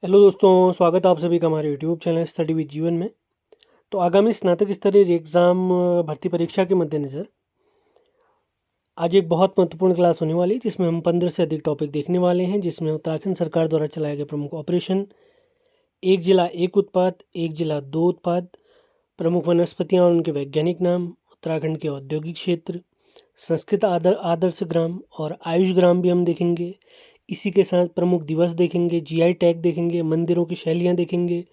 Hello दोस्तों, स्वागत है आप सभी का हमारे यूट्यूब चैनल स्टडी विद जीवन में। तो आगामी स्नातक स्तरीय एग्ज़ाम भर्ती परीक्षा के मद्देनज़र आज एक बहुत महत्वपूर्ण क्लास होने वाली है, जिसमें हम 15 से अधिक टॉपिक देखने वाले हैं, जिसमें उत्तराखंड सरकार द्वारा चलाए गए प्रमुख ऑपरेशन, एक जिला एक उत्पाद, एक जिला दो उत्पाद, प्रमुख वनस्पतियाँ और उनके वैज्ञानिक नाम, उत्तराखंड के औद्योगिक क्षेत्र, संस्कृत आदर्श ग्राम और आयुष ग्राम भी हम देखेंगे। इसी के साथ प्रमुख दिवस देखेंगे, जीआई टैग देखेंगे, मंदिरों की शैलियाँ देखेंगे,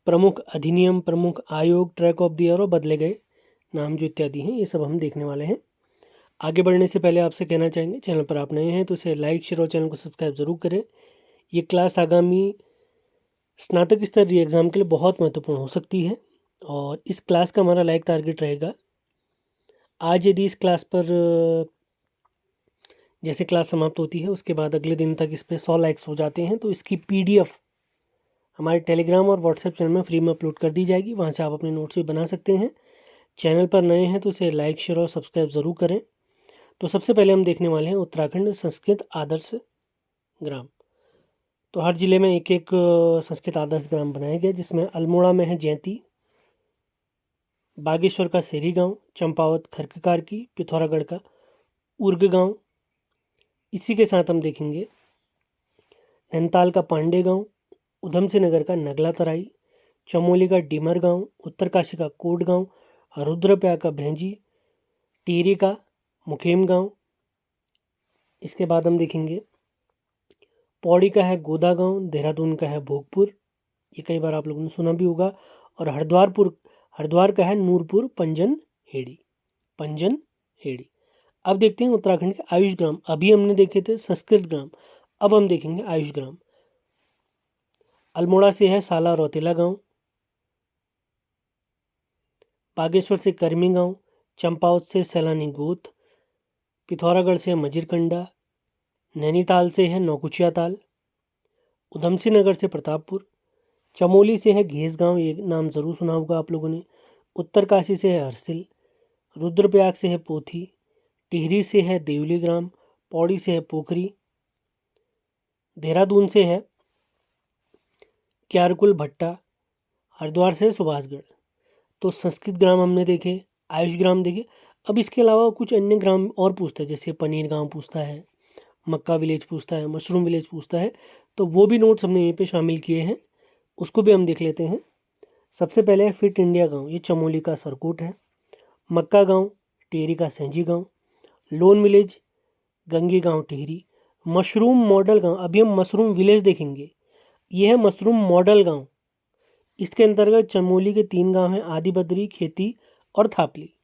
प्रमुख अधिनियम, प्रमुख आयोग, ट्रैक ऑफ द ईयर और बदले गए नाम जो इत्यादि हैं, ये सब हम देखने वाले हैं। आगे बढ़ने से पहले आपसे कहना चाहेंगे, चैनल पर आप नए हैं तो इसे लाइक, शेयर और चैनल को सब्सक्राइब ज़रूर करें। ये क्लास आगामी स्नातक स्तरीय एग्ज़ाम के लिए बहुत महत्वपूर्ण हो सकती है और इस क्लास का हमारा लाइक टारगेट रहेगा। आज यदि इस क्लास पर जैसे क्लास समाप्त होती है उसके बाद अगले दिन तक इस पर 100 लाइक्स हो जाते हैं तो इसकी PDF हमारे टेलीग्राम और व्हाट्सएप चैनल में फ्री में अपलोड कर दी जाएगी। वहाँ से आप अपने नोट्स भी बना सकते हैं। चैनल पर नए हैं तो इसे लाइक, शेयर और सब्सक्राइब ज़रूर करें। तो सबसे पहले हम देखने वाले हैं उत्तराखंड संस्कृत आदर्श ग्राम। तो हर जिले में एक एक संस्कृत आदर्श ग्राम बनाया गया, जिसमें अल्मोड़ा में है जैंती, बागेश्वर का सेरी गांव, चंपावत खरककार की, पिथौरागढ़ का उर्ग गांव। इसी के साथ हम देखेंगे नैनीताल का पांडे गांव, उधमसिंह नगर का नगला तराई, चमोली का डीमर गांव, उत्तरकाशी का कोट गांव, रुद्रप्रयाग का भेंजी, टिहरी का मुखेम गांव। इसके बाद हम देखेंगे पौड़ी का है गोदा गांव, देहरादून का है भोगपुर, ये कई बार आप लोगों ने सुना भी होगा, और हरिद्वार का है नूरपुर पंजन हेड़ी। अब देखते हैं उत्तराखंड के आयुष ग्राम। अभी हमने देखे थे संस्कृत ग्राम, अब हम देखेंगे आयुष ग्राम। अल्मोड़ा से है साला रौतेला गांव, बागेश्वर से करमी गांव, चंपावत से सैलानी गोथ, पिथौरागढ़ से मजिरकंडा, नैनीताल से है नौकुचिया ताल, उधमसिंह नगर से प्रतापपुर, चमोली से है घेस गांव, ये नाम ज़रूर सुना होगा आप लोगों ने, उत्तरकाशी से है हरसिल, रुद्रप्रयाग से है पोथी, टिहरी से है देवली ग्राम, पौड़ी से है पोखरी, देहरादून से है क्यारकुल भट्टा, हरिद्वार से है सुभाषगढ़। तो संस्कृत ग्राम हमने देखे, आयुष ग्राम देखे। अब इसके अलावा कुछ अन्य ग्राम और पूछता है, जैसे पनीर गांव पूछता है, मक्का विलेज पूछता है, मशरूम विलेज पूछता है, तो वो भी नोट्स हमने यहीं पे शामिल किए हैं, उसको भी हम देख लेते हैं। सबसे पहले है फिट इंडिया गांव, ये चमोली का सरकोट है। मक्का गांव टिहरी का सेंजी गांव, लोन विलेज गंगी गांव टिहरी, मशरूम मॉडल गांव, अभी हम मशरूम विलेज देखेंगे, ये है मशरूम मॉडल गांव। इसके अंतर्गत चमोली के 3 गांव हैं, आदि बद्री, खेती और थापली।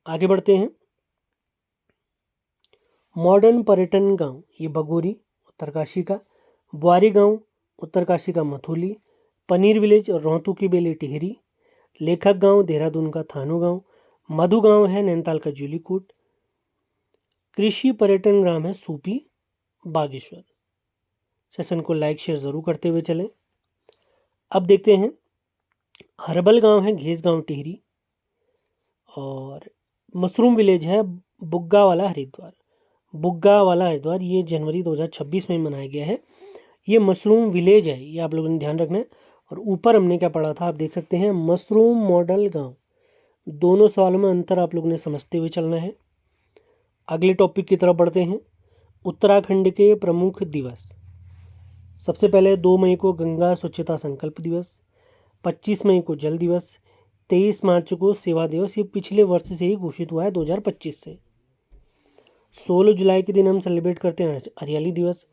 आगे बढ़ते हैं, मॉडर्न पर्यटन गांव, ये बगोरी उत्तरकाशी का, बुआरी गांव उत्तरकाशी का मथुली, पनीर विलेज और रोहतू की बेली टिहरी, लेखक गांव देहरादून का थानू गांव, मधु गांव है नैनीताल का जूलीकोट, कृषि पर्यटन ग्राम है सूपी बागेश्वर। सेशन को लाइक शेयर ज़रूर करते हुए चलें। अब देखते हैं हर्बल गांव है घेस गांव टिहरी, और मशरूम विलेज है बुग्गा वाला हरिद्वार। ये जनवरी 2026 में मनाया गया है। ये मशरूम विलेज है, ये आप लोगों ने ध्यान रखना है। और ऊपर हमने क्या पढ़ा था, आप देख सकते हैं मशरूम मॉडल गांव। दोनों सवालों में अंतर आप लोगों ने समझते हुए चलना है। अगले टॉपिक की तरफ बढ़ते हैं, उत्तराखंड के प्रमुख दिवस। सबसे पहले 2 मई को गंगा स्वच्छता संकल्प दिवस, 25 मई को जल दिवस, 23 मार्च को सेवा दिवस, ये पिछले वर्ष से ही घोषित हुआ है 2025 से। 16 जुलाई के दिन हम सेलिब्रेट करते हैं हरियाली दिवस,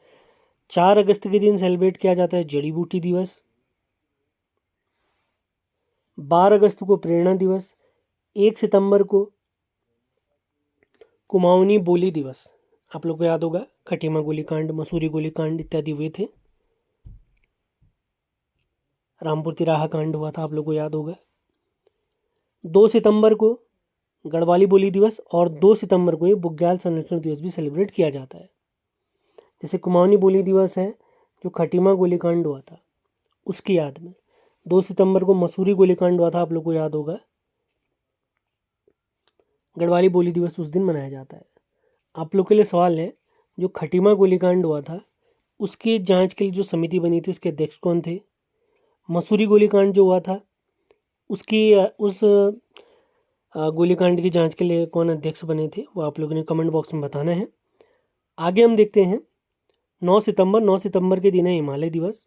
4 अगस्त के दिन सेलिब्रेट किया जाता है जड़ी बूटी दिवस, 12 अगस्त को प्रेरणा दिवस, 1 सितंबर को कुमाऊनी बोली दिवस। आप लोग को याद होगा खटीमा गोलीकांड, मसूरी गोलीकांड इत्यादि हुए थे, रामपुर तिराहा कांड हुआ था, आप लोग को याद होगा। 2 सितंबर को गढ़वाली बोली दिवस और 2 सितंबर को ये बुग्याल संरक्षण दिवस भी सेलिब्रेट किया जाता है। जैसे कुमाऊनी बोली दिवस है जो खटीमा गोलीकांड हुआ था उसकी याद में, 2 सितंबर को मसूरी गोलीकांड हुआ था, आप लोग को याद होगा। गढ़वाली बोली दिवस उस दिन मनाया जाता है। आप लोग के लिए सवाल है, जो खटीमा गोलीकांड हुआ था उसके जांच के लिए जो समिति बनी थी उसके अध्यक्ष कौन थे? मसूरी गोलीकांड जो हुआ था उसकी उस गोलीकांड की जांच के लिए कौन अध्यक्ष बने थे, वो आप लोगों ने कमेंट बॉक्स में बताना है। आगे हम देखते हैं 9 सितंबर के दिन है हिमालय दिवस।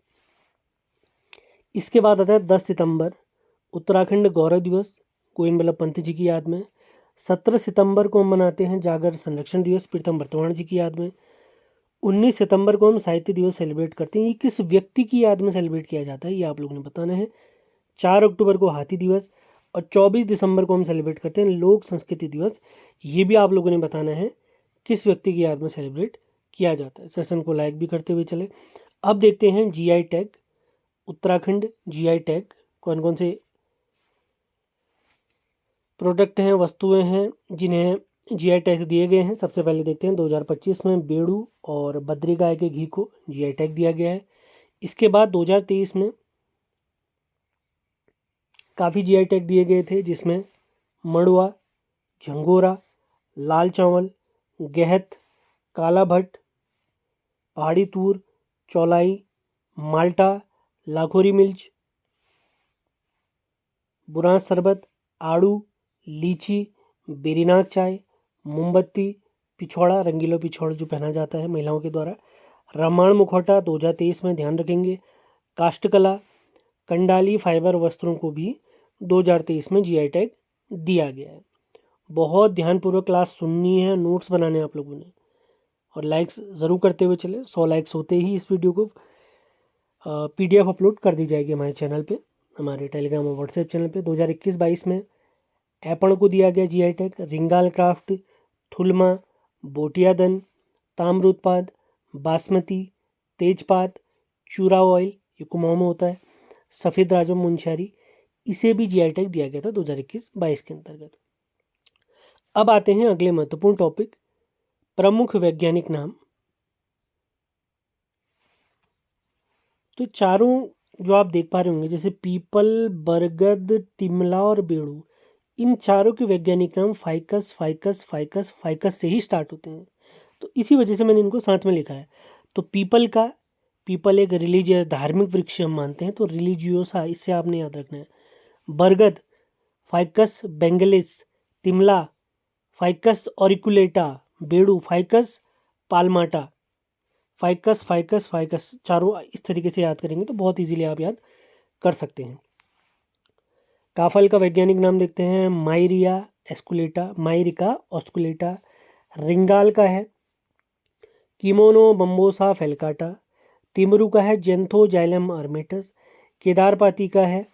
इसके बाद आता है 10 सितंबर उत्तराखंड गौरव दिवस, गोविंद बल्लभ पंत जी की याद में। 17 सितंबर को हम मनाते हैं जागर संरक्षण दिवस, प्रीतम बर्तवाण जी की याद में। 19 सितंबर को हम साहित्य दिवस सेलिब्रेट करते हैं। ये किस व्यक्ति की याद में सेलिब्रेट किया जाता है, ये आप लोगों ने बताना है। 4 अक्टूबर को हाथी दिवस और 24 दिसंबर को हम सेलिब्रेट करते हैं लोक संस्कृति दिवस। ये भी आप लोगों ने बताना है किस व्यक्ति की याद में सेलिब्रेट किया जाता है। सेशन को लाइक भी करते हुए चले। अब देखते हैं GI tag. Uttarakhand GI tag कौन कौन से प्रोडक्ट हैं, वस्तुएं हैं जिन्हें जीआई टैग दिए गए हैं। सबसे पहले देखते हैं 2025 में बेड़ू और बद्री गाय के घी को जीआई टैग दिया गया है। इसके बाद 2023 में काफ़ी जीआई टैग दिए गए थे, जिसमें मड़ुआ, झंगोरा, लाल चावल, गहत, काला भट्ट, पहाड़ी तूर, चौलाई, माल्टा, लाखोरी मिर्च, बुरांस शरबत, आड़ू, लीची, बेरीनाग चाय, मोमबत्ती, पिछौड़ा, रंगीलो पिछौड़ा जो पहना जाता है महिलाओं के द्वारा, रामायण मुखौटा 2023 में ध्यान रखेंगे। काष्ठकला, कंडाली फाइबर वस्त्रों को भी 2023 में जीआई टैग दिया गया है। बहुत ध्यानपूर्वक क्लास सुननी है, नोट्स बनाने हैं आप लोगों ने, और लाइक्स ज़रूर करते हुए चले। 100 लाइक्स होते ही इस वीडियो को पीडीएफ अपलोड कर दी जाएगी हमारे चैनल पे, हमारे टेलीग्राम और व्हाट्सएप चैनल पे। 2021-22 में ऐपण को दिया गया जीआई टैग। रिंगाल क्राफ्ट, थुलमा, बोटियादन, ताम्र उत्पाद, बासमती, तेजपात, चूरा ऑयल, ये कुमाऊं में होता है, सफ़ेद राजम मुंशियारी, इसे भी जीआई टैग दिया गया था 2021-22 के अंतर्गत। अब आते हैं अगले महत्वपूर्ण टॉपिक, प्रमुख वैज्ञानिक नाम। तो चारों जो आप देख पा रहे होंगे, जैसे पीपल, बरगद, तिमला और बेड़ू, इन चारों के वैज्ञानिक नाम फाइकस फाइकस फाइकस फाइकस से ही स्टार्ट होते हैं, तो इसी वजह से मैंने इनको साथ में लिखा है। तो पीपल एक रिलीजियस धार्मिक वृक्ष हम मानते हैं, तो रिलीजियोसा इससे आपने याद रखना है। बरगद फाइकस बेंगलिस, तिमला फाइकस ऑरिकुलेटा, बेड़ू Ficus palmata, Ficus Ficus Ficus, चारों इस तरीके से याद करेंगे तो बहुत इजीली आप याद कर सकते हैं। काफल का वैज्ञानिक नाम देखते हैं, माइरिया एस्कुलेटा, माइरिका ऑस्कुलेटा। रिंगाल का है किमोनो बम्बोसा फेलकाटा। तिमरू का है जेंथो जाइलम अर्मेटस। केदारपाती का है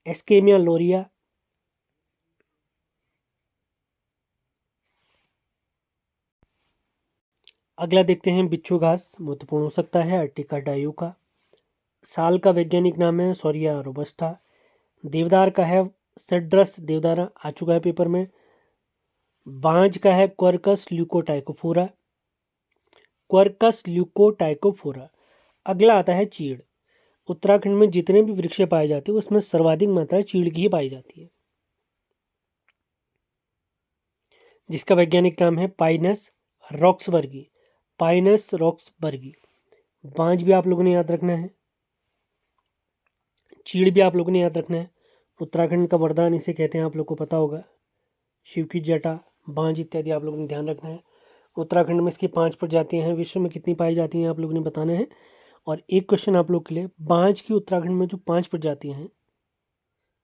एस्केमिया लोरिया। अगला देखते हैं बिच्छू घास, महत्वपूर्ण हो सकता है, अर्टिका डायू का। साल का वैज्ञानिक नाम है सोरिया रोबस्टा। देवदार का है सेड्रस देवदारा, आ चुका है पेपर में। बांज का है क्वर्कस ल्यूकोटाइकोफोरा, क्वर्कस ल्यूकोटाइकोफोरा। अगला आता है चीड़। उत्तराखंड में जितने भी वृक्ष पाए जाते हैं उसमें सर्वाधिक मात्रा चीड़ की ही पाई जाती है, जिसका वैज्ञानिक नाम है पाइनस रॉक्सबर्गी, पाइनस रॉक्सबर्गी। बांज भी आप लोगों ने याद रखना है, चीड़ भी आप लोगों ने याद रखना है। उत्तराखंड का वरदान इसे कहते हैं, आप लोग को पता होगा, शिव की जटा, बांज इत्यादि आप लोगों ने ध्यान रखना है। उत्तराखंड में इसकी 5 प्रजातियां हैं, विश्व में कितनी पाई जाती हैं आप लोगों ने बताना है। और एक क्वेश्चन आप लोग के लिए, बांज की उत्तराखंड में जो 5 प्रजातियां हैं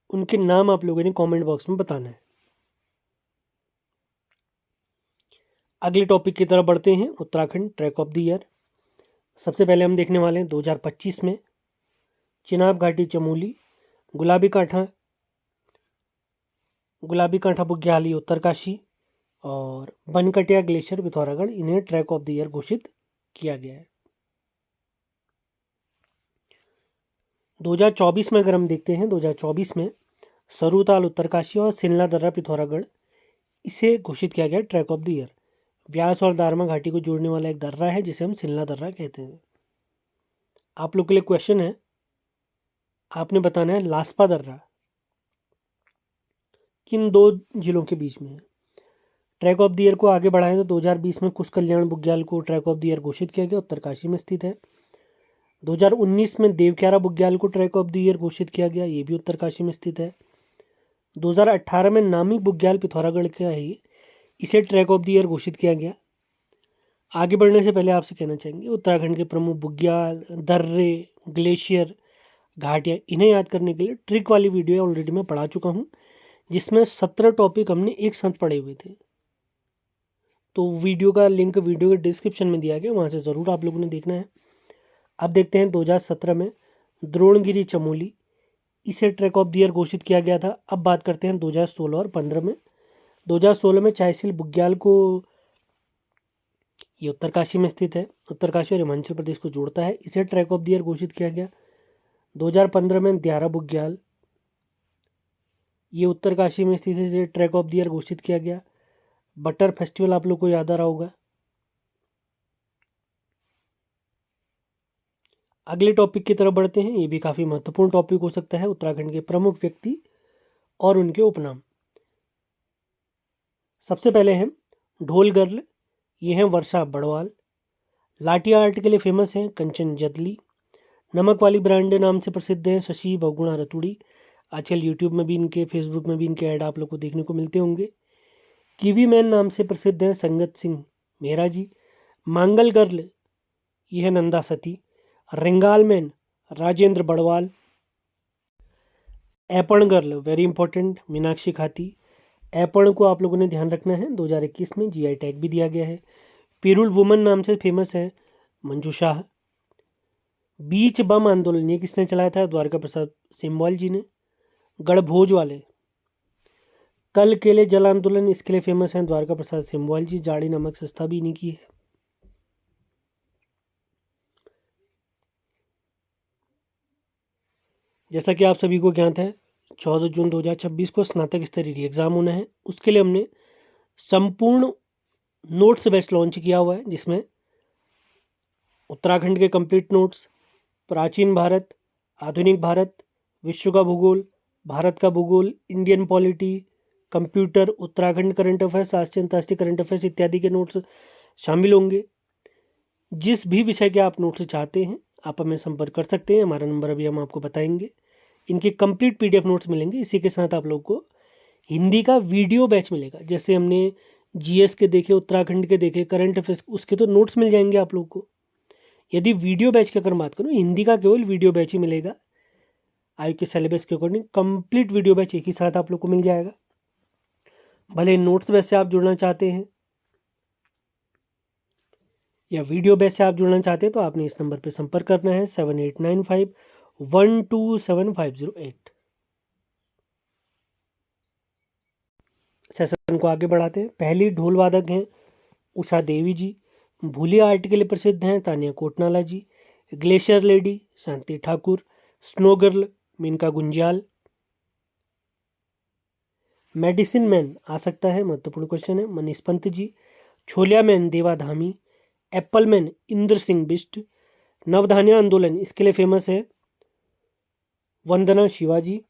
उनके नाम आप लोगों ने कमेंट बॉक्स में बताना है। अगले टॉपिक की तरफ बढ़ते हैं, Uttarakhand track of the year. सबसे पहले हम देखने वाले हैं 2025 में चिनाब घाटी चमोली, गुलाबी कांठा बुग्याली उत्तरकाशी और बनकटिया ग्लेशियर पिथौरागढ़, इन्हें ट्रैक ऑफ द ईयर घोषित किया गया है। 2024 में अगर हम देखते हैं, 2024 में सरूताल उत्तरकाशी और सिनला दर्रा पिथौरागढ़, इसे घोषित किया गया ट्रैक ऑफ द ईयर। व्यास और दारमा घाटी को जोड़ने वाला एक दर्रा है जिसे हम सिनला दर्रा कहते हैं। आप लोग के लिए क्वेश्चन है, आपने बताना है लास्पा दर्रा किन 2 जिलों के बीच में है। ट्रैक ऑफ द ईयर को आगे बढ़ाएं तो 2020 में कुश कल्याण बुग्याल को ट्रैक ऑफ द ईयर घोषित किया गया, उत्तरकाशी में स्थित है। 2019 में देवक्यारा बुग्याल को ट्रैक ऑफ द ईयर घोषित किया गया, ये भी उत्तरकाशी में स्थित है। 2018 में नामी बुग्याल पिथौरागढ़ का है, इसे ट्रैक ऑफ द ईयर घोषित किया गया। आगे बढ़ने से पहले आपसे कहना चाहेंगे उत्तराखंड के प्रमुख बुग्याल, दर्रे, ग्लेशियर, घाटियाँ, इन्हें याद करने के लिए ट्रिक वाली वीडियो ऑलरेडी मैं पढ़ा चुका हूँ, जिसमें 17 टॉपिक हमने एक साथ पढ़े हुए थे। तो वीडियो का लिंक वीडियो के डिस्क्रिप्शन में दिया गया, वहाँ से ज़रूर आप लोगों ने देखना है। अब देखते हैं 2017 में द्रोणगिरी चमोली, इसे ट्रैक ऑफ द ईयर घोषित किया गया था। अब बात करते हैं 2016 और 15 में। 2016 में चाईसील बुग्याल को, ये उत्तरकाशी में स्थित है, उत्तरकाशी और हिमाचल प्रदेश को जोड़ता है, इसे ट्रैक ऑफ द ईयर घोषित किया गया। 2015 में द्यारा बुग्याल, ये उत्तरकाशी में स्थित है, इसे ट्रैक ऑफ द ईयर घोषित किया गया। बटर फेस्टिवल आप लोग को याद आ रहा होगा। अगले टॉपिक की तरफ बढ़ते हैं, ये भी काफ़ी महत्वपूर्ण टॉपिक हो सकता है, उत्तराखंड के प्रमुख व्यक्ति और उनके उपनाम। सबसे पहले हैं ढोल गर्ल, ये हैं वर्षा बड़वाल। लाठी आर्ट के लिए फेमस हैं कंचन जदली। नमक वाली ब्रांड नाम से प्रसिद्ध हैं शशि बहुगुणा रतुड़ी। आजकल यूट्यूब में भी इनके, फेसबुक में भी इनके ऐड आप लोग को देखने को मिलते होंगे। कीवी मैन नाम से प्रसिद्ध हैं संगत सिंह मेहरा जी। मांगल गर्ल, ये है Nanda Sati. Ringal man Rajendra Badwal. Aipan girl very important Meenakshi Khati. Aipan को आप लोगों ने ध्यान रखना है, 2021 में जीआई टैग भी दिया गया है। पिरुल वुमन नाम से फेमस है मंजू शाह। बीच बम आंदोलन, ये किसने चलाया था? द्वारका प्रसाद सिम्वाल जी ने। गढ़भोज वाले, कल केले जल आंदोलन, इसके लिए फेमस हैं द्वारका प्रसाद सिम्वाल जी। जाड़ी नमक सस्ता भी इन्हीं की है। जैसा कि आप सभी को ज्ञात है, 14 जून 2026 को स्नातक स्तरीय एग्जाम होना है। उसके लिए हमने संपूर्ण नोट्स बैच लॉन्च किया हुआ है, जिसमें उत्तराखंड के कंप्लीट नोट्स, प्राचीन भारत, आधुनिक भारत, विश्व का भूगोल, भारत का भूगोल, Indian polity, computer, Uttarakhand current affairs, राष्ट्रीय अंतर्राष्ट्रीय करंट अफेयर्स इत्यादि के नोट्स शामिल होंगे। जिस भी विषय के आप नोट्स चाहते हैं आप हमें संपर्क कर सकते हैं, हमारा नंबर अभी हम आपको बताएंगे। इनके कंप्लीट पीडीएफ नोट्स मिलेंगे। इसी के साथ आप लोग को हिंदी का वीडियो बैच मिलेगा। जैसे हमने जीएस के देखे, उत्तराखंड के देखे, करंट अफेयर्स, उसके तो नोट्स मिल जाएंगे आप लोग को। यदि वीडियो बैच की अगर बात करूँ, हिंदी का केवल वीडियो बैच ही मिलेगा। आयु के सिलेबस के अकॉर्डिंग कंप्लीट वीडियो बैच एक ही साथ आप लोग को मिल जाएगा। भले नोट्स बैच से आप जुड़ना चाहते हैं या वीडियो बैच से आप जुड़ना चाहते हैं, तो आपने इस नंबर पर संपर्क करना है 7895127508। सेशन को आगे बढ़ाते हैं। पहली ढोल वादक हैं उषा देवी जी। भूली आर्ट के लिए प्रसिद्ध हैं Tania Kotnala ji. Glacier lady Shanti Thakur. Snow girl Menka Gunjal. Medicine man आ सकता है, महत्वपूर्ण क्वेश्चन है, Manish Pant ji. Choliya man Deva Dhami. Apple man Indra Singh Bisht. Navdanya आंदोलन, इसके लिए फेमस है वंदना शिवाजी।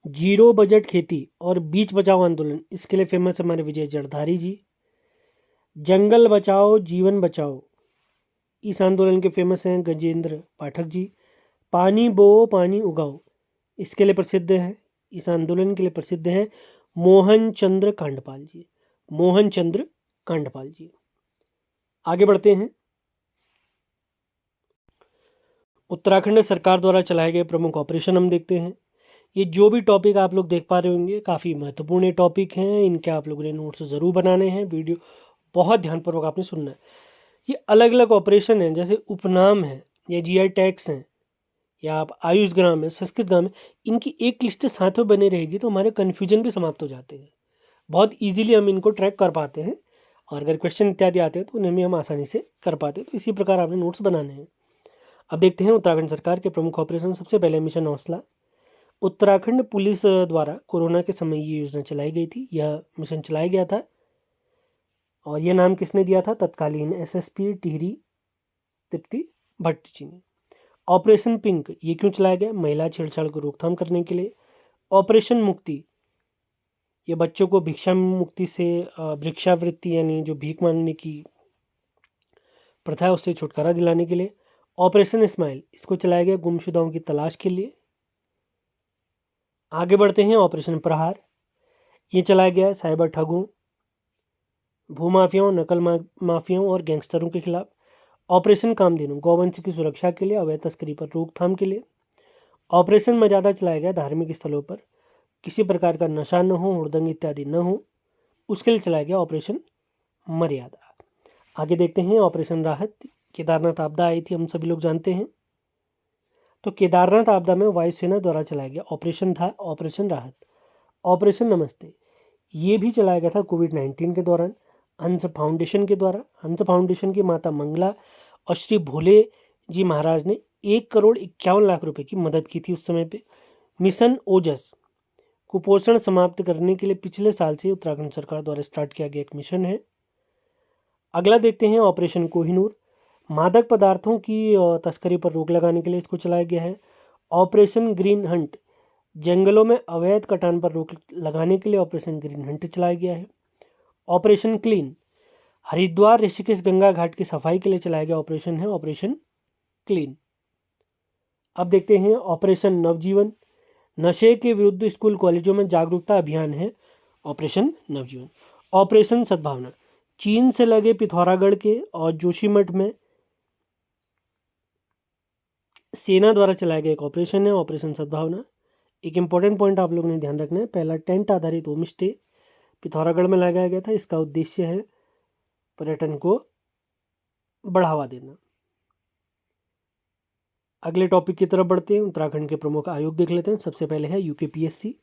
जीरो बजट खेती और बीच बचाओ आंदोलन, इसके लिए फेमस है हमारे विजय जड़धारी जी। जंगल बचाओ जीवन बचाओ, इस आंदोलन के फेमस हैं गजेंद्र पाठक जी। पानी बो पानी उगाओ, इसके लिए प्रसिद्ध है, इस आंदोलन के लिए प्रसिद्ध हैं मोहन चंद्र कांडपाल जी। मोहन चंद्र कांडपाल जी। आगे बढ़ते हैं। उत्तराखंड सरकार द्वारा चलाए गए प्रमुख ऑपरेशन हम देखते हैं। ये जो भी टॉपिक आप लोग देख पा रहे होंगे काफ़ी महत्वपूर्ण टॉपिक हैं, इनके आप लोगों ने नोट्स ज़रूर बनाने हैं। वीडियो बहुत ध्यानपूर्वक आपने सुनना है। ये अलग अलग ऑपरेशन हैं, जैसे उपनाम है या जीआई टैग्स हैं या आप आयुष ग्राम है, संस्कृत ग्राम है, इनकी एक लिस्ट साथ में बनी रहेगी तो हमारे कन्फ्यूजन भी समाप्त हो जाते हैं। बहुत ईजिली हम इनको ट्रैक कर पाते हैं और अगर क्वेश्चन इत्यादि आते हैं तो उन्हें भी हम आसानी से कर पाते हैं। तो इसी प्रकार आपने नोट्स बनाने हैं। अब देखते हैं उत्तराखंड सरकार के प्रमुख ऑपरेशन। सबसे पहले मिशन हौसला। उत्तराखंड पुलिस द्वारा कोरोना के समय ये योजना चलाई गई थी, यह मिशन चलाया गया था और यह नाम किसने दिया था? तत्कालीन एसएसपी टिहरी तृप्ति भट्ट जी ने। ऑपरेशन पिंक, ये क्यों चलाया गया? महिला छेड़छाड़ को रोकथाम करने के लिए। ऑपरेशन मुक्ति, ये बच्चों को भिक्षा मुक्ति से भिक्षावृत्ति यानी जो भीख मांगने की प्रथा है उससे छुटकारा दिलाने के लिए। ऑपरेशन स्माइल, इसको चलाया गया गुमशुदाओं की तलाश के लिए। आगे बढ़ते हैं, ऑपरेशन प्रहार, ये चलाया गया साइबर ठगों, भूमाफियाओं, नकल माफियाओं और गैंगस्टरों के खिलाफ। ऑपरेशन कामधेनु, गौवंश की सुरक्षा के लिए, अवैध तस्करी पर रोकथाम के लिए। ऑपरेशन मर्यादा चलाया गया धार्मिक स्थलों पर किसी प्रकार का नशा न हो, हुड़दंग इत्यादि न हो, उसके लिए चलाया गया ऑपरेशन मर्यादा। आगे देखते हैं ऑपरेशन राहत, केदारनाथ आपदा आई थी, हम सभी लोग जानते हैं। तो केदारनाथ आपदा में वायुसेना द्वारा चलाया गया ऑपरेशन था ऑपरेशन राहत। ऑपरेशन नमस्ते, ये भी चलाया गया था कोविड-19 के दौरान हंस फाउंडेशन के द्वारा। हंस फाउंडेशन की माता मंगला और श्री भोले जी महाराज ने 1,51,00,000 रुपए की मदद की थी उस समय पे। मिशन ओजस, कुपोषण समाप्त करने के लिए पिछले साल से उत्तराखंड सरकार द्वारा स्टार्ट किया गया एक मिशन है। अगला देखते हैं ऑपरेशन कोहिनूर, मादक पदार्थों की तस्करी पर रोक लगाने के लिए इसको चलाया गया है। ऑपरेशन ग्रीन हंट, जंगलों में अवैध कटान पर रोक लगाने के लिए ऑपरेशन ग्रीन हंट चलाया गया है। ऑपरेशन क्लीन, हरिद्वार ऋषिकेश गंगा घाट की सफाई के लिए चलाया गया ऑपरेशन है ऑपरेशन क्लीन। अब देखते हैं ऑपरेशन नवजीवन, नशे के विरुद्ध स्कूल कॉलेजों में जागरूकता अभियान है ऑपरेशन नवजीवन। ऑपरेशन सद्भावना, चीन से लगे पिथौरागढ़ के और जोशीमठ में सेना द्वारा चलाया गया एक ऑपरेशन है ऑपरेशन सद्भावना। एक इंपॉर्टेंट पॉइंट आप लोगों ने ध्यान रखना है, पहला टेंट आधारित होम स्टे पिथौरागढ़ में लगाया गया था। इसका उद्देश्य है पर्यटन को बढ़ावा देना। अगले टॉपिक की तरफ बढ़ते हैं, उत्तराखंड के प्रमुख आयोग देख लेते हैं। सबसे पहले है यूकेपीएससी,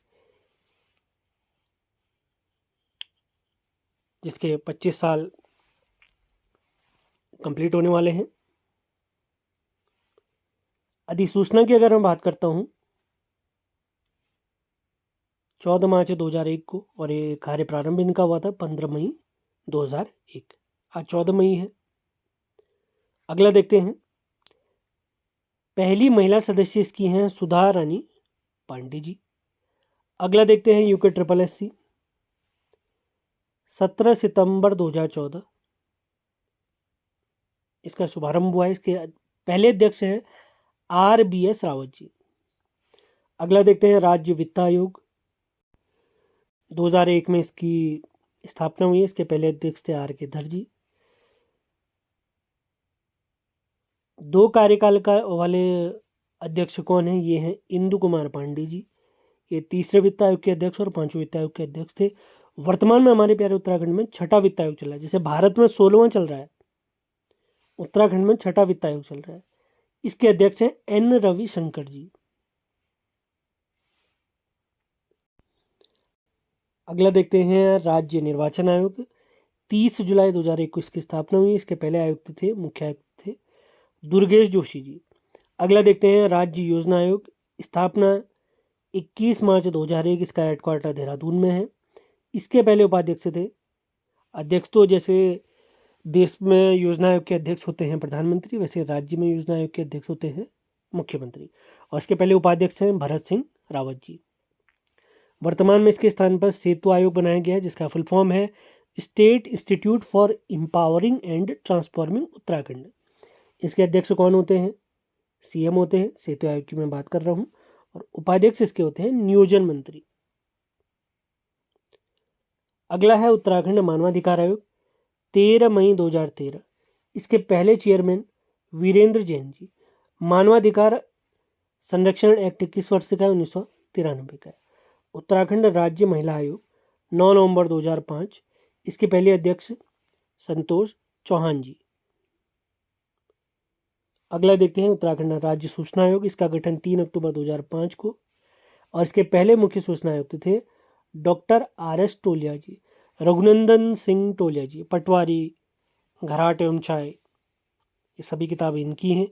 जिसके 25 साल कंप्लीट होने वाले हैं। अधिसूचना की अगर मैं बात करता हूँ 14 मार्च 2001 को, और ये कार्य प्रारंभ इनका हुआ था 15 मई 2001। आज 14 मई है। अगला देखते हैं, पहली महिला सदस्य इसकी हैं सुधा रानी पांडे जी। अगला देखते हैं यूके ट्रिपल एससी, 17 सितंबर 2014 इसका शुभारंभ हुआ है। इसके पहले अध्यक्ष हैं RBS रावत जी। अगला देखते हैं राज्य वित्त आयोग, 2001 में इसकी स्थापना हुई है। इसके पहले अध्यक्ष थे RK धर जी। 2 कार्यकाल का वाले अध्यक्ष कौन है, ये हैं इंदु कुमार पांडे जी। ये 3रे वित्त आयोग के अध्यक्ष और 5वें वित्त आयोग के अध्यक्ष थे। वर्तमान में हमारे प्यारे उत्तराखंड में 6ठा वित्त आयोग चल रहा है। जैसे भारत में 16वां चल रहा है, उत्तराखंड में 6ठा वित्त आयोग चल रहा है। इसके अध्यक्ष हैं N रविशंकर जी। अगला देखते हैं राज्य निर्वाचन आयोग, 30 जुलाई 2021 की स्थापना हुई। इसके पहले आयुक्त थे, मुख्य आयुक्त थे दुर्गेश जोशी जी। अगला देखते हैं राज्य योजना आयोग, स्थापना 21 मार्च 2001। इसका हेडक्वार्टर देहरादून में है। इसके पहले उपाध्यक्ष थे, अध्यक्ष तो जैसे देश में योजना आयोग के अध्यक्ष होते हैं प्रधानमंत्री, वैसे राज्य में योजना आयोग के अध्यक्ष होते हैं मुख्यमंत्री। और इसके पहले उपाध्यक्ष हैं भरत सिंह रावत जी। वर्तमान में इसके स्थान पर सेतु आयोग बनाया गया है, जिसका फुल फॉर्म है state institute for empowering and transforming Uttarakhand. इसके अध्यक्ष कौन होते हैं, CM होते हैं, सेतु आयोग की मैं बात कर रहा हूँ। और उपाध्यक्ष इसके होते हैं नियोजन मंत्री। अगला है उत्तराखंड मानवाधिकार आयोग, 13 मई 2013। इसके पहले चेयरमैन वीरेंद्र जैन जी। मानवाधिकार संरक्षण एक्ट किस वर्ष का है, 1993 का है। उत्तराखंड राज्य महिला आयोग, 9 नवंबर 2005। इसके पहले अध्यक्ष संतोष चौहान जी। अगला देखते हैं उत्तराखंड राज्य सूचना आयोग, इसका गठन 3 अक्टूबर 2005 को। और इसके पहले मुख्य सूचना आयुक्त थे डॉक्टर RS टोलिया जी, रघुनंदन सिंह टोलिया जी। पटवारी, घराट एवं चाय, ये सभी किताबें इनकी हैं।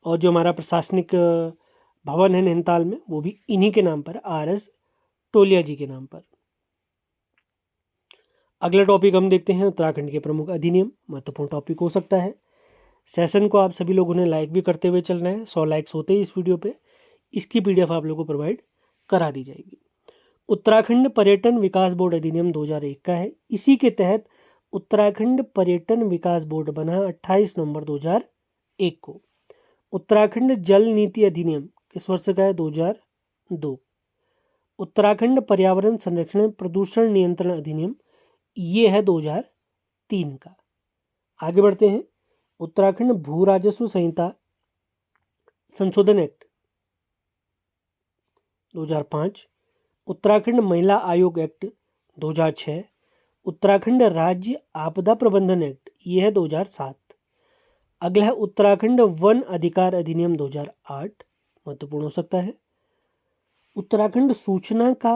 और जो हमारा प्रशासनिक भवन है नैनीताल में, वो भी इन्हीं के नाम पर, RS टोलिया जी के नाम पर। अगला टॉपिक हम देखते हैं उत्तराखंड के प्रमुख अधिनियम, महत्वपूर्ण टॉपिक हो सकता है। सेशन को आप सभी लोगों ने लाइक भी करते हुए चलना है। 100 लाइक्स होते ही इस वीडियो पे इसकी PDF आप लोगों को प्रोवाइड करा दी जाएगी। उत्तराखंड पर्यटन विकास बोर्ड अधिनियम 2001 का है। इसी के तहत उत्तराखंड पर्यटन विकास बोर्ड बना 28 नवंबर 2001 को। उत्तराखंड जल नीति अधिनियम किस वर्ष का है? 2002। उत्तराखंड पर्यावरण संरक्षण एवं प्रदूषण नियंत्रण अधिनियम ये है 2003 का। आगे बढ़ते हैं। उत्तराखंड भू राजस्व संहिता संशोधन एक्ट 2005। उत्तराखंड महिला आयोग एक्ट 2006। उत्तराखंड राज्य आपदा प्रबंधन एक्ट ये है 2007। अगला है उत्तराखंड वन अधिकार अधिनियम 2008, महत्वपूर्ण हो सकता है। उत्तराखंड सूचना का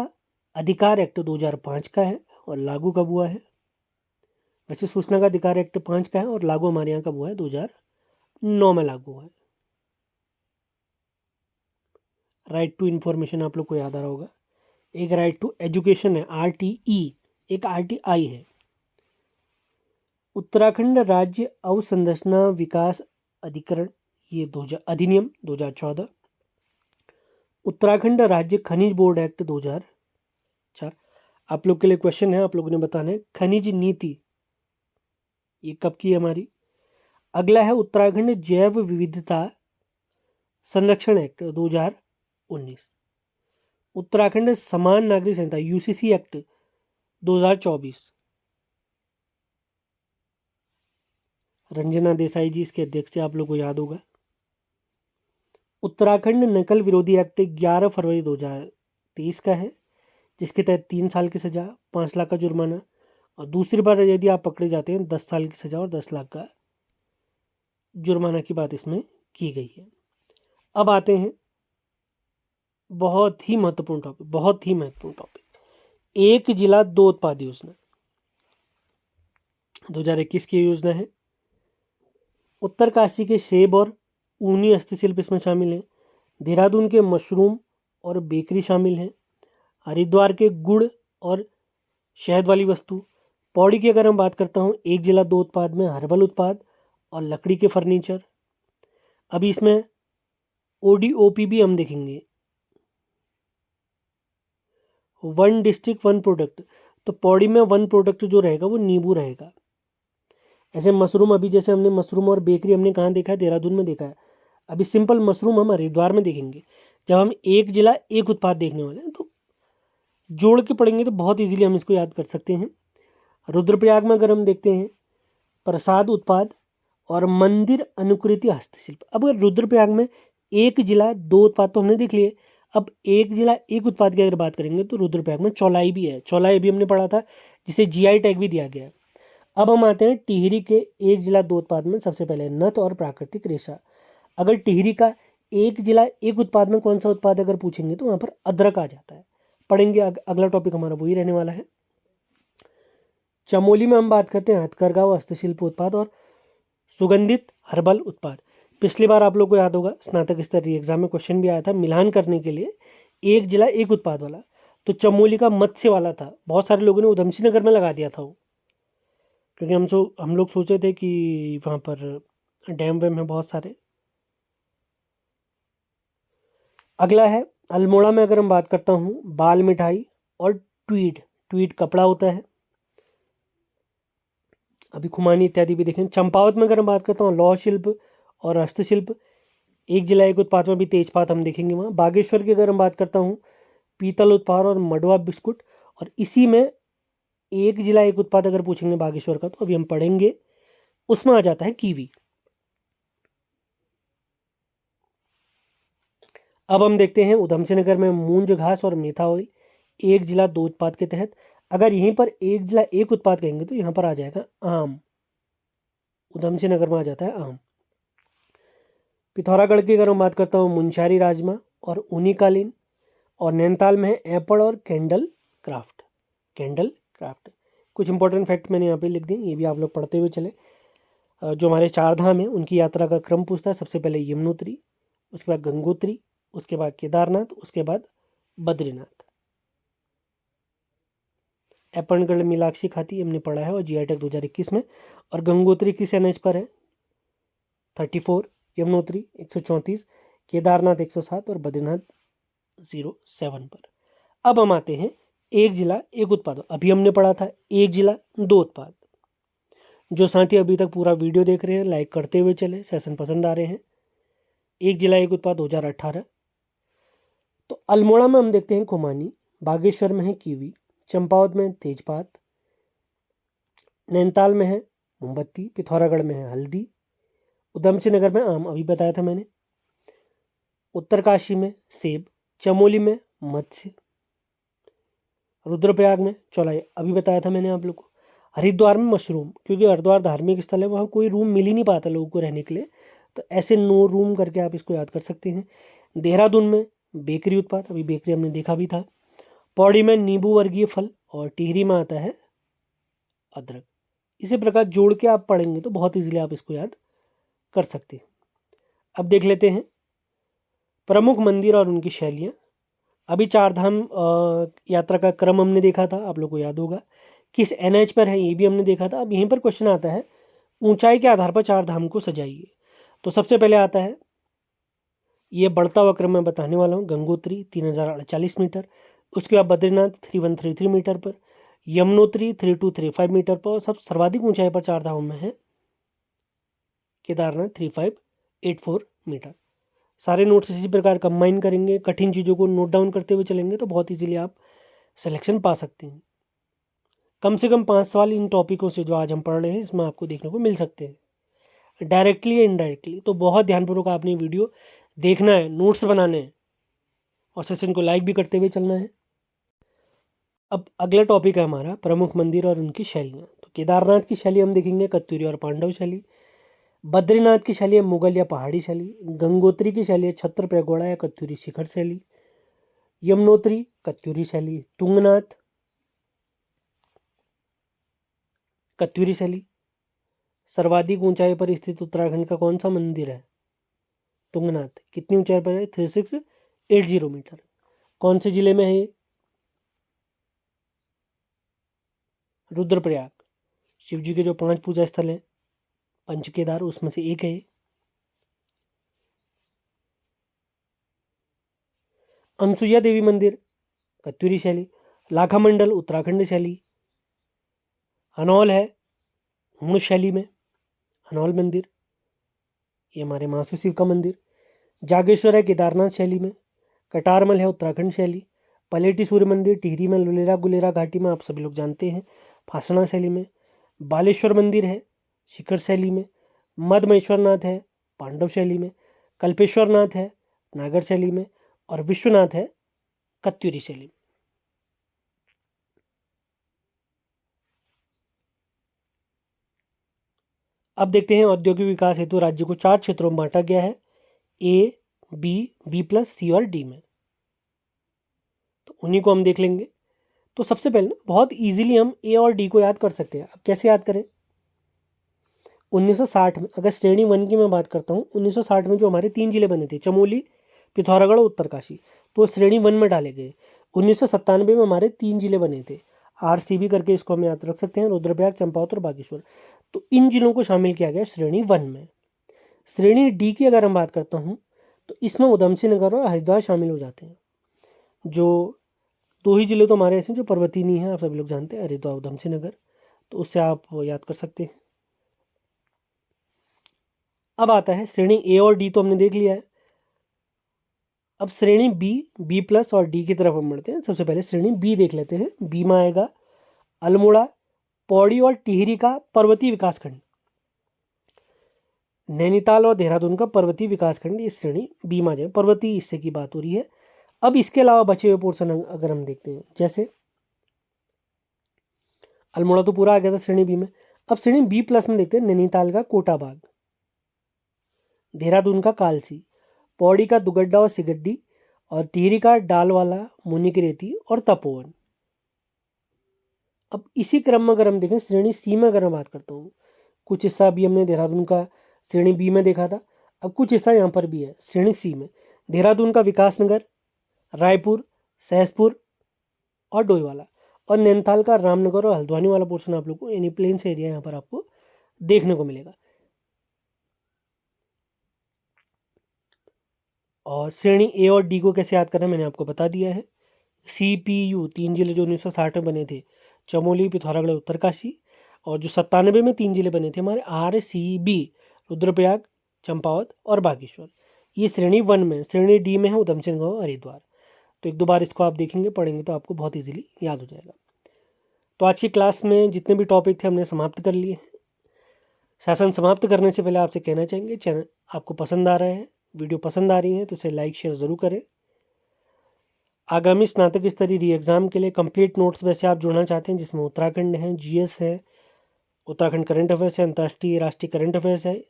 अधिकार एक्ट 2005 का है और लागू कब हुआ है? वैसे सूचना का अधिकार एक्ट 5 का है और लागू हमारे यहाँ कब हुआ है? 2009 में लागू हुआ है। राइट टू इंफॉर्मेशन आप लोग को याद आ रहा होगा। एक राइट टू एजुकेशन है RTE, एक RTI है। उत्तराखंड राज्य अवसंरचना विकास अधिकरण ये अधिनियम 2014। उत्तराखंड राज्य खनिज बोर्ड एक्ट 2004। आप लोग के लिए क्वेश्चन है, आप लोगों ने बताना है खनिज नीति ये कब की है हमारी? अगला है उत्तराखंड जैव विविधता संरक्षण एक्ट 2019। उत्तराखंड समान नागरिक संहिता UCC एक्ट 2024। रंजना देसाई जी इसके अध्यक्ष थे, आप लोग को याद होगा। उत्तराखंड नकल विरोधी एक्ट 11 फरवरी 2023 का है, जिसके तहत 3 साल की सजा, 5 लाख का जुर्माना और दूसरी बार यदि आप पकड़े जाते हैं 10 साल की सजा और 10 लाख का जुर्माना की बात इसमें की गई है। अब आते हैं बहुत ही महत्वपूर्ण टॉपिक, एक जिला 2 उत्पाद योजना 2021 की योजना है। उत्तरकाशी के सेब और ऊनी हस्तशिल्प इसमें शामिल हैं। देहरादून के मशरूम और बेकरी शामिल हैं। हरिद्वार के गुड़ और शहद वाली वस्तु। पौड़ी की अगर हम बात करता हूँ, एक जिला 2 उत्पाद में हर्बल उत्पाद और लकड़ी के फर्नीचर। अभी इसमें ODOP भी हम देखेंगे, 1 डिस्ट्रिक्ट 1 प्रोडक्ट। तो पौड़ी में 1 प्रोडक्ट जो रहेगा वो नींबू रहेगा। ऐसे मशरूम, अभी जैसे हमने मशरूम और बेकरी हमने कहाँ देखा है? देहरादून में देखा है। अभी सिंपल मशरूम हम हरिद्वार में देखेंगे। जब हम एक जिला एक उत्पाद देखने वाले हैं तो जोड़ के पढ़ेंगे तो बहुत इजीली हम इसको याद कर सकते हैं। रुद्रप्रयाग में अगर हम देखते हैं प्रसाद उत्पाद और मंदिर अनुकृति हस्तशिल्प। अब अगर रुद्रप्रयाग में एक जिला 2 उत्पाद तो हमने देख लिए, अब एक जिला एक उत्पाद की अगर बात करेंगे तो रुद्रप्रयाग में चौलाई भी है। चौलाई अभी हमने पढ़ा था, जिसे GI टैग भी दिया गया है। अब हम आते हैं टिहरी के एक जिला 2 उत्पाद में। सबसे पहले नथ और प्राकृतिक रेशा। अगर टिहरी का एक जिला एक उत्पाद में कौन सा उत्पाद अगर पूछेंगे तो वहाँ पर अदरक आ जाता है। पढ़ेंगे, अगला टॉपिक हमारा वही रहने वाला है। चमोली में हम बात करते हैं हथकरघा व हस्तशिल्प उत्पाद और सुगंधित हर्बल उत्पाद। पिछली बार आप लोग को याद होगा स्नातक स्तरीय एग्जाम में क्वेश्चन भी आया था मिलान करने के लिए, एक जिला एक उत्पाद वाला। तो चमोली का मत्स्य वाला था। बहुत सारे लोगों ने उधमसिंह नगर में लगा दिया था वो, क्योंकि हम लोग सोचे थे कि वहाँ पर डैम वैम है बहुत सारे। अगला है अल्मोड़ा में अगर हम बात करता हूँ बाल मिठाई और ट्वीड कपड़ा होता है। अभी खुमानी इत्यादि भी देखें। चंपावत में अगर हम बात करता हूँ लौह शिल्प और हस्तशिल्प। एक जिला एक उत्पाद में भी तेजपात हम देखेंगे वहाँ। बागेश्वर की अगर हम बात करता हूँ पीतल उत्पाद और मडवा बिस्कुट। और इसी में एक जिला एक उत्पाद अगर पूछेंगे बागेश्वर का तो अभी हम पढ़ेंगे, उसमें आ जाता है कीवी। अब हम देखते हैं उधमसिंह नगर में मूंज घास और मेथा ऑयल, एक जिला 2 उत्पाद के तहत। अगर यहीं पर एक जिला एक उत्पाद कहेंगे तो यहाँ पर आ जाएगा आम। उधमसिंह नगर में आ जाता है आम। पिथौरागढ़ की अगर हम बात करता हूँ मुंशारी राजमा और ऊनी कालीन। और नैनीताल में है एप्पल और कैंडल क्राफ्ट। कुछ इंपॉर्टेंट फैक्ट मैंने यहाँ पे लिख दिए, ये भी आप लोग पढ़ते हुए चले। जो हमारे 4 धाम हैं उनकी यात्रा का क्रम पूछता है। सबसे पहले यमुनोत्री, उसके बाद गंगोत्री, उसके बाद केदारनाथ, उसके बाद बद्रीनाथ। एप्पलगढ़ मीनाक्षी खाती हमने पढ़ा है और GI टैग 2021 में। और गंगोत्री किस NH पर है? 34, यमुनोत्री 134, केदारनाथ 107 और बद्रीनाथ 07 पर। अब हम आते हैं एक जिला एक उत्पाद, अभी हमने पढ़ा था एक जिला दो उत्पाद। जो साथी अभी तक पूरा वीडियो देख रहे हैं लाइक करते हुए चले, सेशन पसंद आ रहे हैं। एक जिला एक उत्पाद 2018। तो अल्मोड़ा में हम देखते हैं खुमानी, बागेश्वर में है कीवी, चंपावत में तेजपात, नैनीताल में है मोमबत्ती, पिथौरागढ़ में है हल्दी, उधम सिंह नगर में आम, अभी बताया था मैंने, उत्तरकाशी में सेब, चमोली में मत्स्य, रुद्रप्रयाग में चौलाई, अभी बताया था मैंने आप लोग को, हरिद्वार में मशरूम, क्योंकि हरिद्वार धार्मिक स्थल है, वहाँ कोई रूम मिल ही नहीं पाता लोगों को रहने के लिए, तो ऐसे नो रूम करके आप इसको याद कर सकते हैं। देहरादून में बेकरी उत्पाद, अभी बेकरी हमने देखा भी था। पौड़ी में नींबू वर्गीय फल, और टिहरी में आता है अदरक। इसी प्रकार जोड़ के आप पढ़ेंगे तो बहुत इजीली आप इसको याद कर सकते हैं। अब देख लेते हैं प्रमुख मंदिर और उनकी शैलियाँ। अभी चार धाम यात्रा का क्रम हमने देखा था, आप लोग को याद होगा। किस एनएच पर है ये भी हमने देखा था। अब यहीं पर क्वेश्चन आता है ऊंचाई के आधार पर चार धाम को सजाइए। तो सबसे पहले आता है, ये बढ़ता हुआ क्रम मैं बताने वाला हूँ, गंगोत्री 3048 मीटर, उसके बाद बद्रीनाथ 3133 मीटर पर, यमुनोत्री 3235 मीटर पर, और सब सर्वाधिक ऊंचाई पर चार धाम में है केदारनाथ 3584 मीटर। सारे नोट्स इसी प्रकार कंबाइन करेंगे, कठिन चीज़ों को नोट डाउन करते हुए चलेंगे तो बहुत इजीली आप सिलेक्शन पा सकते हैं। कम से कम 5 सवाल इन टॉपिकों से जो आज हम पढ़ रहे हैं इसमें आपको देखने को मिल सकते हैं, डायरेक्टली या इनडायरेक्टली। तो बहुत ध्यानपूर्वक आपने वीडियो देखना है, नोट्स बनाने हैं, और सेशन को लाइक भी करते हुए चलना है। अब अगला टॉपिक है हमारा प्रमुख मंदिर और उनकी शैलियाँ। तो केदारनाथ की शैली हम देखेंगे कत्यूरी और पांडव शैली, बद्रीनाथ की शैली है मुगल या पहाड़ी शैली, गंगोत्री की शैली है छत्र प्रगोड़ा या कत्यूरी शिखर शैली, यमुनोत्री कत्यूरी शैली, तुंगनाथ कत्यूरी शैली। सर्वाधिक ऊंचाई पर स्थित उत्तराखंड का कौन सा मंदिर है? तुंगनाथ। कितनी ऊंचाई पर है? 3680 मीटर। कौन से जिले में है ये? रुद्रप्रयाग। शिव जी के जो 5 पूजा स्थल हैं पंच केदार, उसमें से एक है। अनसुईया देवी मंदिर कत्यूरी शैली, लाखा मंडल उत्तराखंड शैली, हनौल है हुण शैली में, हनौल मंदिर ये हमारे महासू शिव का मंदिर, जागेश्वर है केदारनाथ शैली में, कटारमल है उत्तराखंड शैली, पलेटी सूर्य मंदिर टिहरी में लुलेरा गुलेरा घाटी में, आप सभी लोग जानते हैं, फासना शैली में, बालेश्वर मंदिर है शिखर शैली में, मद महेश्वरनाथ है पांडव शैली में, कल्पेश्वर नाथ है नागर शैली में, और विश्वनाथ है कत्यूरी शैली में। अब देखते हैं औद्योगिक विकास हेतु राज्य को 4 क्षेत्रों में बांटा गया है, ए, बी प्लस, सी और डी में। तो उन्हीं को हम देख लेंगे। तो सबसे पहले बहुत इजीली हम ए और डी को याद कर सकते हैं। अब कैसे याद करें? 1960 में, अगर श्रेणी 1 की मैं बात करता हूँ, 1960 में जो हमारे 3 जिले बने थे, चमोली, पिथौरागढ़ और उत्तरकाशी, तो श्रेणी 1 में डाले गए। 1997 में हमारे 3 जिले बने थे, आरसीबी करके, इसको हम याद रख सकते हैं, रुद्रप्रयाग, चंपावत और बागेश्वर। तो इन जिलों को शामिल किया गया श्रेणी 1 में। श्रेणी डी की अगर हम बात करता हूँ तो इसमें उधम सिंह नगर और हरिद्वार शामिल हो जाते हैं। जो 2 ही जिले तो हमारे ऐसे जो पर्वतीय नहीं है, आप सभी लोग जानते हैं, हरिद्वार उधम सिंह नगर, तो उससे आप याद कर सकते हैं। अब आता है श्रेणी ए और डी, तो हमने देख लिया है। अब श्रेणी बी प्लस और डी की तरफ हम बढ़ते हैं। सबसे पहले श्रेणी बी देख लेते हैं। बी में आएगा अल्मोड़ा, पौड़ी और टिहरी का पर्वतीय विकासखंड, नैनीताल और देहरादून का पर्वतीय विकासखंड, ये श्रेणी बी में आ जाए, पर्वतीय हिस्से की बात हो रही है। अब इसके अलावा बचे हुए पोर्शन अगर हम देखते हैं, जैसे अल्मोड़ा तो पूरा आ गया था श्रेणी बी में। अब श्रेणी बी प्लस में देखते हैं नैनीताल का कोटा बाग, देहरादून का कालसी, पौड़ी का दुगड्डा और सिगड्डी, और टिहरी का डालवाला, मुनिकरेती और तपोवन। अब इसी क्रम में अगर हम देखें श्रेणी सी में अगर मैं बात करता हूँ, कुछ हिस्सा अभी हमने देहरादून का श्रेणी बी में देखा था, अब कुछ हिस्सा यहाँ पर भी है श्रेणी सी में। देहरादून का विकासनगर, रायपुर, सहसपुर और डोईवाला, और नैनीताल का रामनगर और हल्द्वानी वाला पोर्शन आप लोग को, यानी प्लेन्स एरिया यहाँ पर आपको देखने को मिलेगा। और श्रेणी ए और डी को कैसे याद करना मैंने आपको बता दिया है। CPU 3 जिले जो 1960 में बने थे, चमोली, पिथौरागढ़, उत्तरकाशी, और जो 97 में 3 जिले बने थे हमारे RCB, रुद्रप्रयाग, चंपावत और बागेश्वर। ये श्रेणी 1 में। श्रेणी D में है उधमसिंह गाँव, हरिद्वार। तो 1-2 बार इसको आप देखेंगे, पढ़ेंगे तो आपको बहुत ईजिली याद हो जाएगा। तो आज की क्लास में जितने भी टॉपिक थे हमने समाप्त कर लिए हैं। सेशन समाप्त करने से पहले आपसे कहना चाहेंगे, चैनल आपको पसंद आ रहा है, वीडियो पसंद आ रही है तो इसे लाइक शेयर ज़रूर करें। आगामी स्नातक स्तरीय री एग्ज़ाम के लिए कंप्लीट नोट्स वैसे आप जुड़ना चाहते हैं जिसमें उत्तराखंड है, GS है, उत्तराखंड करंट अफेयर्स है, अंतर्राष्ट्रीय राष्ट्रीय करंट अफेयर्स है,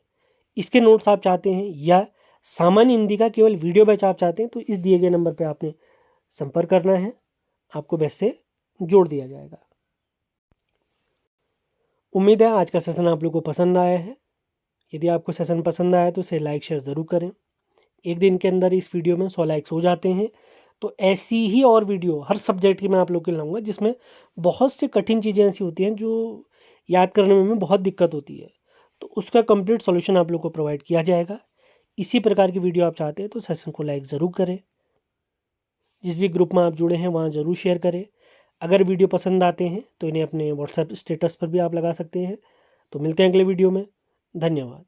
इसके नोट्स आप चाहते हैं, या सामान्य हिंदी का केवल वीडियो बैच आप चाहते हैं, तो इस दिए गए नंबर पर आपने संपर्क करना है, आपको बैच से जोड़ दिया जाएगा। उम्मीद है आज का सेशन आप लोगों को पसंद आया है। यदि आपको सेशन पसंद आया तो इसे लाइक शेयर ज़रूर करें। एक दिन के अंदर इस वीडियो में 100 लाइक्स हो जाते हैं तो ऐसी ही और वीडियो हर सब्जेक्ट की मैं आप लोग के लिए लाऊंगा, जिसमें बहुत सी कठिन चीज़ें ऐसी होती हैं जो याद करने में बहुत दिक्कत होती है, तो उसका कंप्लीट सॉल्यूशन आप लोग को प्रोवाइड किया जाएगा। इसी प्रकार की वीडियो आप चाहते हैं तो सेशन को लाइक ज़रूर करें। जिस भी ग्रुप में आप जुड़े हैं वहाँ ज़रूर शेयर करें। अगर वीडियो पसंद आते हैं तो इन्हें अपने व्हाट्सएप स्टेटस पर भी आप लगा सकते हैं। तो मिलते हैं अगले वीडियो में। धन्यवाद।